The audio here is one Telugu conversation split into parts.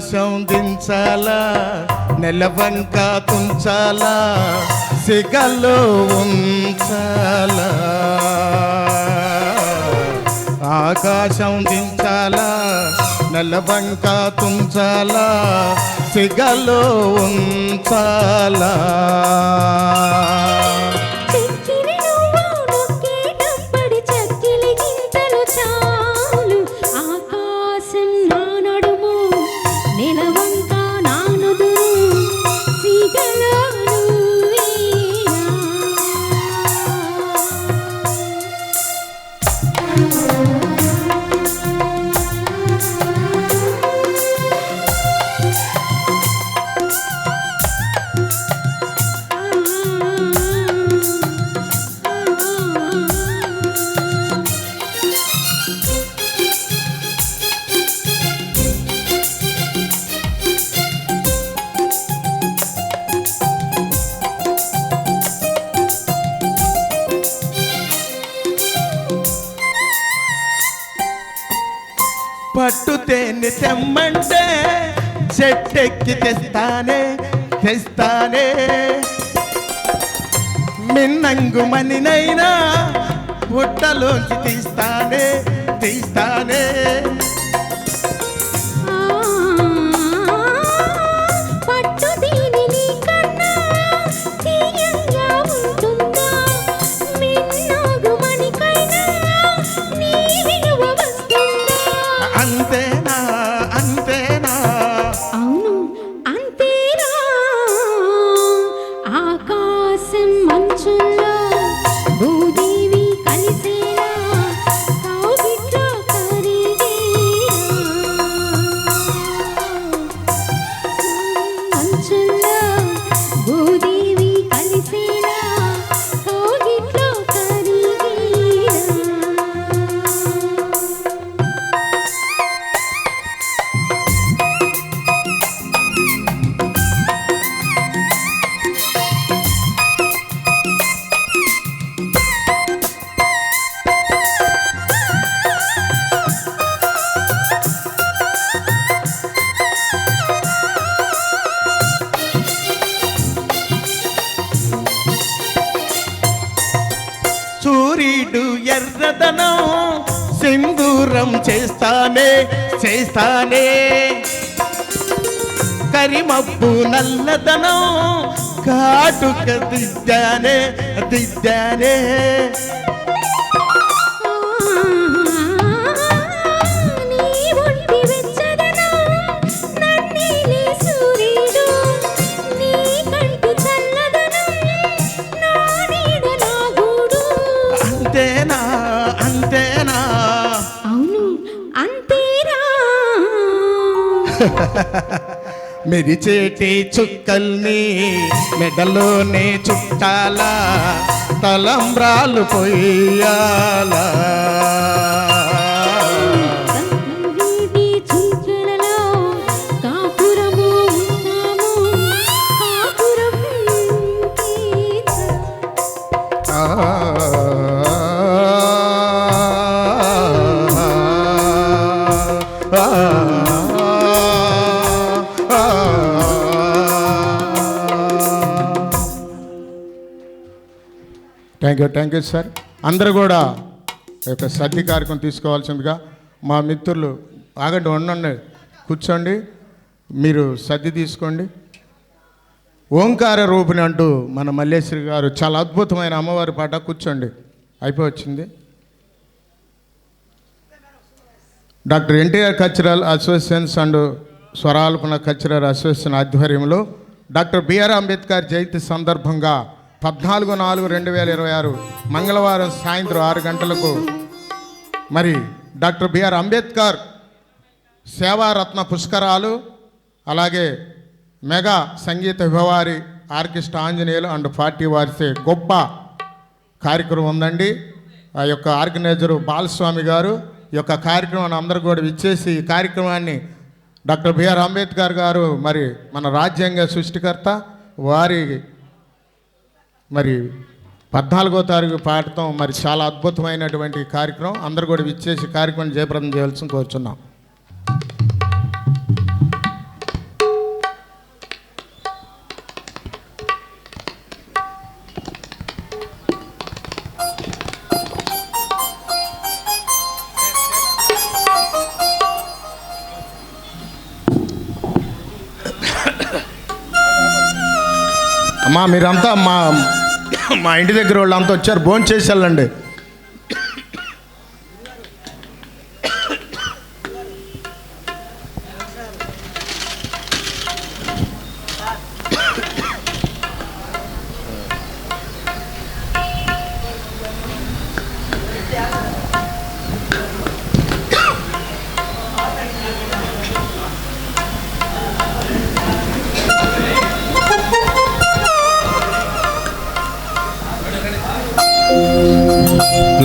ఆకాశం దించాలా, నెలవంక తుంచాలా, సిగలో ఉంచాలా. ఆకాశం దించాలా, నెలవంక తుంచాలా, సిగలో ఉంచాలా. పట్టు తేనె తెమ్మంటే చెట్టెక్కి తెస్తానే తెస్తానే, మిన్నంగు మనినైనా పుట్టలోంచి తీస్తానే తీస్తానే. అంతేనా అంతేనా? అవును అంతేనా. ఆకాశం మంచుల్లో భూదేవి కలిసేలా కౌగిట్లో కరిగేలా. మంచుల్లో భూదేవి కలిసేలా కౌగిట్లో కరిగేలా. సూర్యుడు ఎర్రదనం సింధూరం చేస్తానే చేస్తానే, కరిమబ్బు నల్లదనం కాటుక దిద్దానే దిద్దానే. అంతేనా అంతేనా? అవును అంతేనా. మెరిచేటి చుక్కల్ని మెడలోనే చుట్టాలా, తలంబ్రాలు పొయ్యాలా. వీధి చుంచులలో కాపురము ఉన్నాము, కాపురం థ్యాంక్ యూ సార్. అందరూ కూడా ఈ యొక్క సద్ది కార్యక్రమం తీసుకోవాల్సిందిగా మా మిత్రులు ఆగండి, ఉండండి, కూర్చోండి, మీరు సద్ది తీసుకోండి. ఓంకార రూపిణి అంటూ మన మల్లేశ్వరి గారు చాలా అద్భుతమైన అమ్మవారి పాట, కూర్చోండి, అయిపోవచ్చింది. Doctor NTR cultural associations and Swaralpana cultural association ఆధ్వర్యంలో డాక్టర్ బిఆర్ అంబేద్కర్ జయంతి సందర్భంగా 14/4/2026 మంగళవారం సాయంత్రం 6 గంటలకు మరి డాక్టర్ బిఆర్ అంబేద్కర్ సేవారత్న పుష్కరాలు, అలాగే మెగా సంగీత విభవారి ఆర్కెస్ట్రా ఆంజనేయులు అండ్ 40 వారిసే గొప్ప కార్యక్రమం ఉందండి. ఆ యొక్క ఆర్గనైజరు బాలస్వామి గారు ఈ యొక్క కార్యక్రమాన్ని అందరూ కూడా విచ్చేసి ఈ కార్యక్రమాన్ని డాక్టర్ బిఆర్ అంబేద్కర్ గారు మరి మన రాజ్యాంగ సృష్టికర్త వారి మరి 14వ తారీఖు పాడటం మరి చాలా అద్భుతమైనటువంటి కార్యక్రమం. అందరూ కూడా విచ్చేసి కార్యక్రమం జయప్రదం చేయాల్సి కోరుచున్నాం. అమ్మా మీరంతా మా ఇంటి దగ్గర వాళ్ళంతా వచ్చారు, భోజనం చేసి వెళ్ళండి.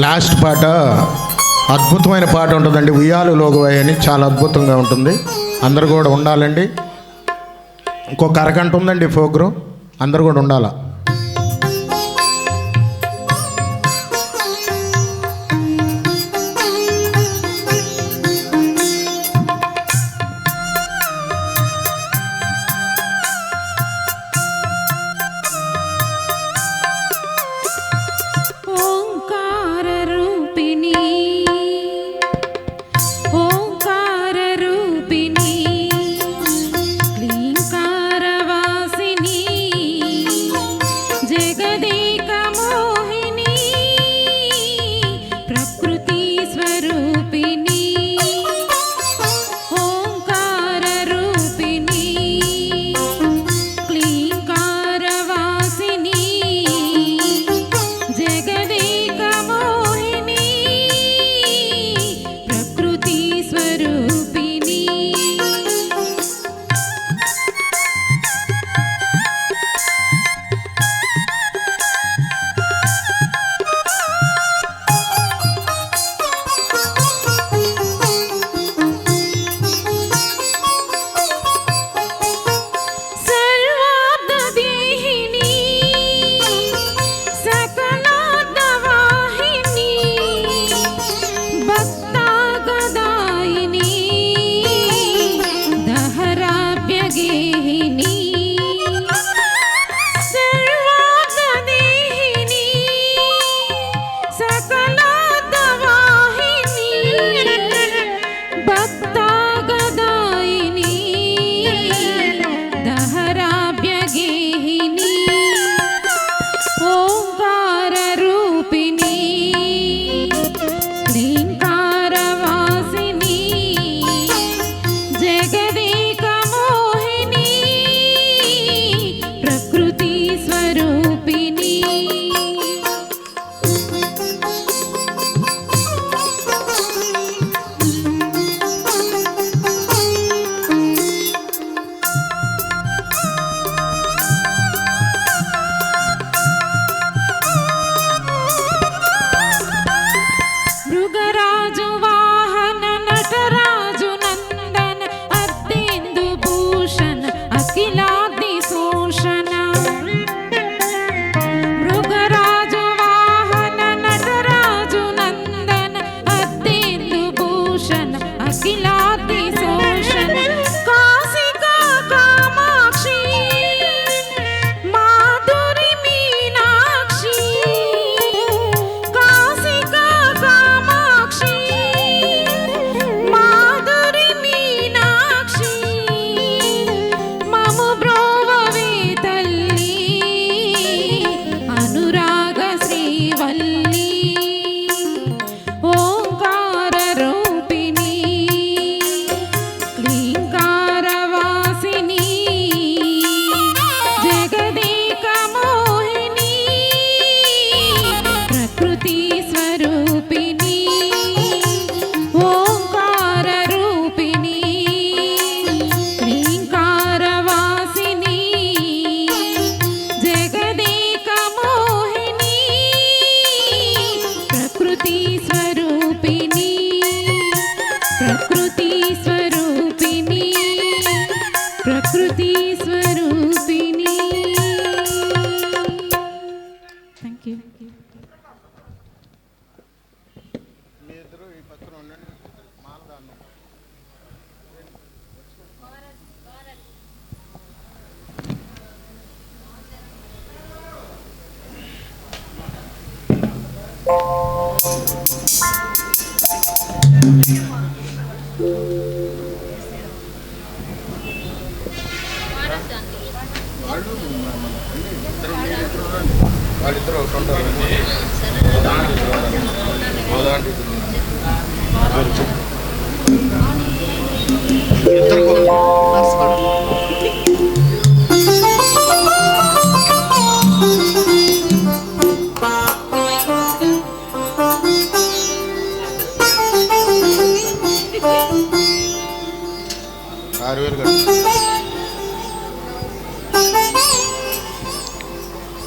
లాస్ట్ పాట అద్భుతమైన పాట ఉంటుందండి, ఉయ్యాలు లోగువై అని, చాలా అద్భుతంగా ఉంటుంది. అందరు కూడా ఉండాలండి. ఇంకొక అరగంట ఉందండి ప్రోగ్రాం, అందరు కూడా ఉండాలా. వాళ్ళిద్దరు ఒకటి ఉంటారు.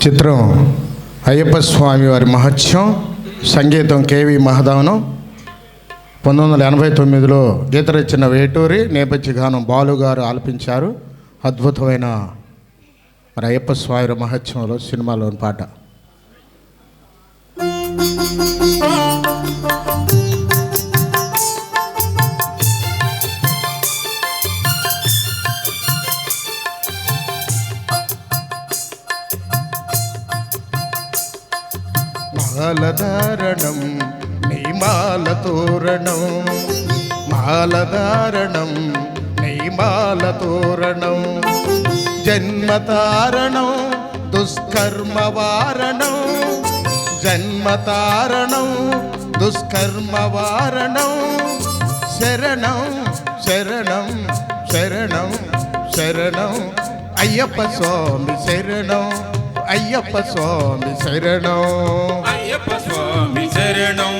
చిత్రం అయ్యప్ప స్వామి వారి మహత్యం, సంగీతం కేవి మహదావనం. 1989లో గీత రచన వేటూరి, నేపథ్య గానం బాలు గారు ఆలపించారు. అద్భుతమైన మరి అయ్యప్ప స్వామి మహత్యంలో సినిమాలోని పాట. మాలధారణం నీ మాల తోరణం, మాలధారణం నీ మాల తోరణం, జన్మతారణం దుష్కర్మ వారణం, జన్మతారణం దుష్కర్మ వారణం, శరణం శరణం శరణం శరణం అయ్యప్ప స్వామి శరణం, అయ్యప్ప స్వామి శరణం, అయ్యప్ప స్వామి శరణం,